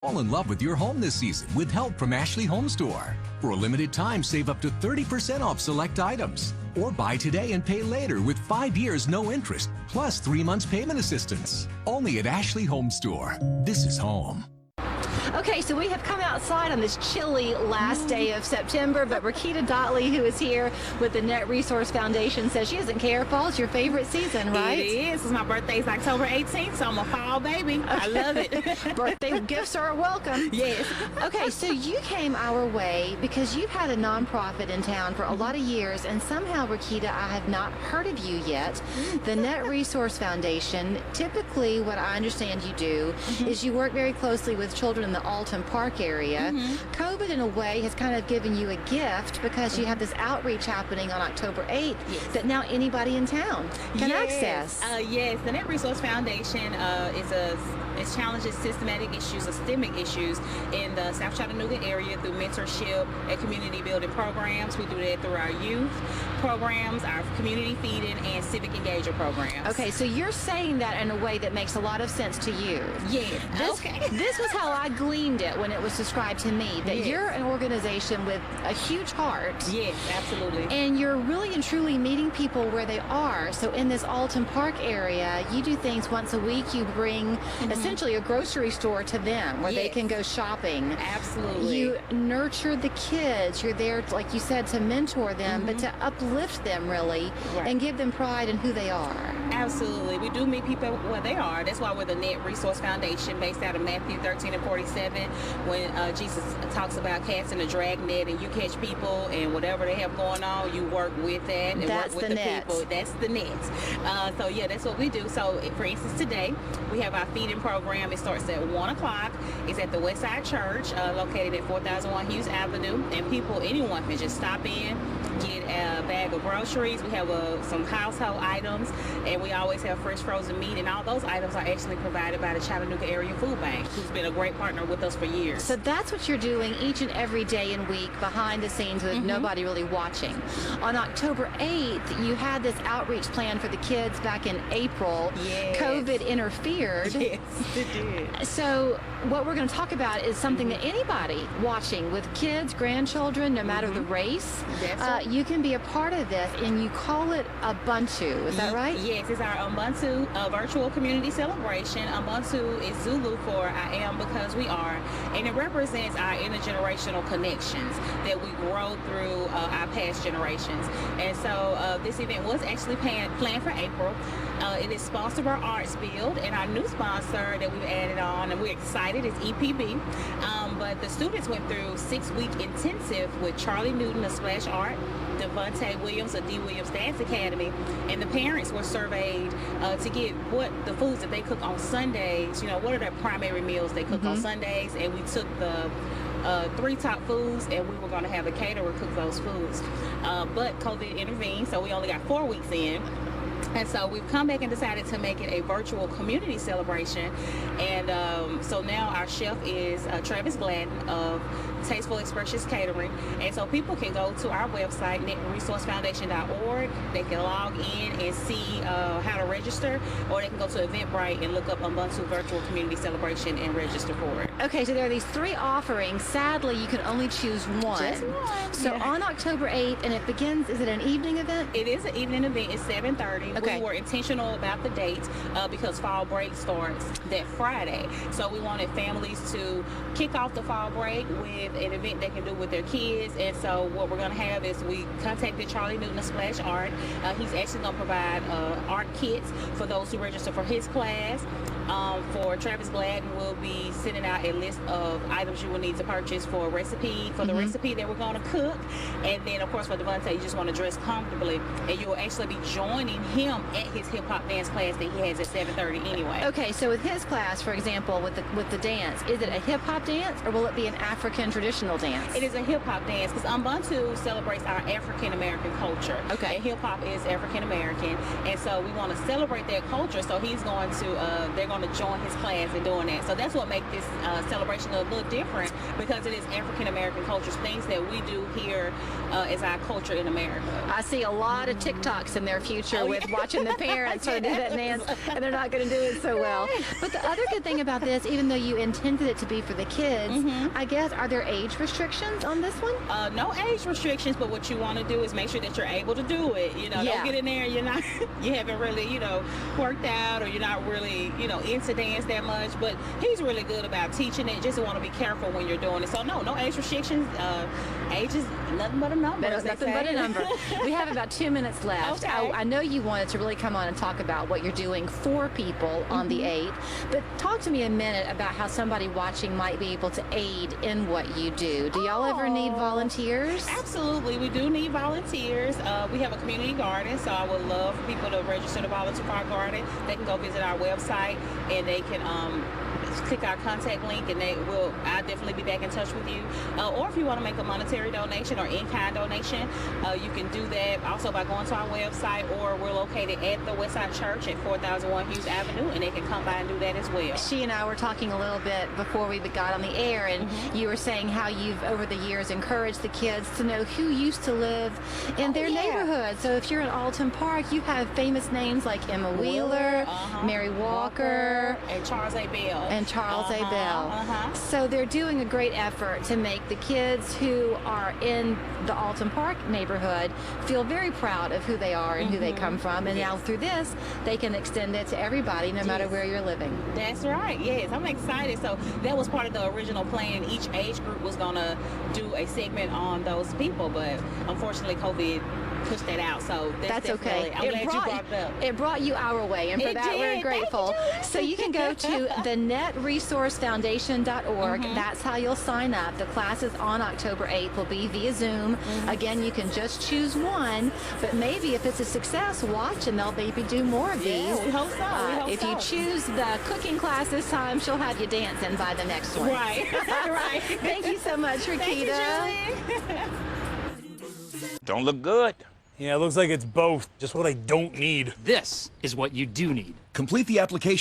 Fall in love with your home this season with help from Ashley Home Store. For a limited time, save up to 30% off select items. Or buy today and pay later with 5 years no interest, plus 3 months payment assistance. Only at Ashley Home Store. This is home. Okay, so we have come outside on this chilly last day of September, but Rakita Dotley, who is here with the Net Resource Foundation, says she doesn't care. Fall's your favorite season, right? It is. My birthday's October 18th, so I'm a fall baby. I love it. Birthday gifts are welcome. Yes. Okay, so you came our way because you've had a nonprofit in town for a lot of years, and somehow, Rakita, I have not heard of you yet. The Net Resource Foundation, typically what I understand you do is you work very closely with children in the Alton Park area. COVID, in a way, has kind of given you a gift because you have this outreach happening on October 8th that now anybody in town can access. Yes, the Net Resource Foundation it challenges systematic issues, systemic issues in the South Chattanooga area through mentorship and community building programs. We do that through our youth programs, our community feeding, and civic engagement programs. Okay, so you're saying that in a way that makes a lot of sense to you. Yes. This was how I gleaned it when it was described to me, that you're an organization with a huge heart. Yes, absolutely. And you're really and truly meeting people where they are. So in this Alton Park area, you do things once a week. You bring essentially a grocery store to them where they can go shopping. Absolutely. You nurture the kids. You're there, like you said, to mentor them, but to uplift them really and give them pride in who they are. Absolutely. We do meet people where they are. That's why we're the Net Resource Foundation, based out of Matthew 13:47, when Jesus talks about casting a drag net and you catch people and whatever they have going on, you work with that and That's work with the the net. people. That's the net. So yeah, that's what we do. So for instance, today we have our feeding program. It starts at 1 o'clock. It's at the Westside Church, located at 4001 Hughes Avenue. And anyone can just stop in, get a bag of groceries. We have some household items, and we always have fresh frozen meat, and all those items are actually provided by the Chattanooga Area Food Bank, who's been a great partner with us for years. So that's what you're doing each and every day and week behind the scenes with nobody really watching. On October 8th, you had this outreach plan for the kids back in April. Yes. COVID interfered. Yes, it did. So what we're going to talk about is something that anybody watching with kids, grandchildren, no matter the race, you can be a part of this, and you call it Ubuntu. Is that right? Yes, it's our Ubuntu virtual community celebration. Ubuntu is Zulu for I am because we are, and it represents our intergenerational connections that we grow through our past generations. And so this event was actually planned for April. It is sponsored by Arts Build, and our new sponsor that we've added on, and we're excited, is EPB. But the students went through 6-week intensive with Charlie Newton of Splash Art, Devontae Williams of D. Williams Dance Academy, and the parents were surveyed to get what the foods that they cook on Sundays, what are their primary meals they cook on Sundays, and we took the 3 top foods, and we were going to have a caterer cook those foods. But COVID intervened, so we only got 4 weeks in. And so we've come back and decided to make it a virtual community celebration. And so now our chef is Travis Gladden of Tasteful Expressions Catering. And so people can go to our website, netresourcefoundation.org. They can log in and see how to register, or they can go to Eventbrite and look up Ubuntu Virtual Community Celebration and register for it. Okay, so there are these 3 offerings. Sadly, you can only choose one. Just one. So on October 8th, and it begins, is it an evening event? It is an evening event. It's 7:30. Okay. We were intentional about the date because fall break starts that Friday. So we wanted families to kick off the fall break with an event they can do with their kids. And so what we're going to have is we contacted Charlie Newton of Splash Art. He's actually going to provide art kits for those who register for his class. For Travis Gladden, we'll be sending out a list of items you will need to purchase for a recipe, for the recipe that we're going to cook. And then, of course, for Devontae, you just want to dress comfortably. And you will actually be joining him at his hip-hop dance class that he has at 7:30 anyway. Okay, so with his class, for example, with the dance, is it a hip-hop dance, or will it be an African traditional dance? It is a hip-hop dance because Ubuntu celebrates our African-American culture. Okay. And hip-hop is African-American. And so we want to celebrate that culture. So he's going to, they're going want to join his class in doing that. So that's what makes this celebration a little different, because it is African American cultures, things that we do here as our culture in America. I see a lot of TikToks in their future with watching the parents try to do that dance, and they're not going to do it so well. But the other good thing about this, even though you intended it to be for the kids, I guess, are there age restrictions on this one? No age restrictions, but what you want to do is make sure that you're able to do it. You know, don't get in there and you haven't really, worked out, or you're not really, into dance that much. But he's really good about teaching it. Just want to be careful when you're doing it. So no age restrictions. Age is nothing but a number. Nothing but a number. We have about 2 minutes left. Okay. I know you wanted to really come on and talk about what you're doing for people on the 8th, but talk to me a minute about how somebody watching might be able to aid in what you do. Do y'all ever need volunteers? Absolutely, we do need volunteers. We have a community garden, so I would love for people to register to volunteer for our garden. They can go visit our website, and they can click our contact link, and I'll definitely be back in touch with you. Or if you want to make a monetary donation or in-kind donation, you can do that also by going to our website, or we're located at the Westside Church at 4001 Hughes Avenue, and they can come by and do that as well. She and I were talking a little bit before we got on the air, and you were saying how you've over the years encouraged the kids to know who used to live in their neighborhood. So if you're in Alton Park, you have famous names like Emma Wheeler, Mary Walker, and Charles A. Bell. Charles A. Bell. So they're doing a great effort to make the kids who are in the Alton Park neighborhood feel very proud of who they are and who they come from. And now through this, they can extend it to everybody, no matter where you're living. That's right. Yes, I'm excited. So that was part of the original plan. Each age group was going to do a segment on those people, but unfortunately COVID pushed that out. So that's okay. I'm glad you brought it up. It brought you our way, and for that we're grateful. So you can go to thenetresourcefoundation.org. That's how you'll sign up. The classes on October 8th will be via Zoom. Again, you can just choose one, but maybe if it's a success, watch and they'll maybe do more of these. Yeah, we hope so. If you choose the cooking class this time, she'll have you dancing by the next one. Right. Right. Thank you so much, Rakita. Thank you, Julie. Don't look good. Yeah, it looks like it's both. Just what I don't need. This is what you do need. Complete the application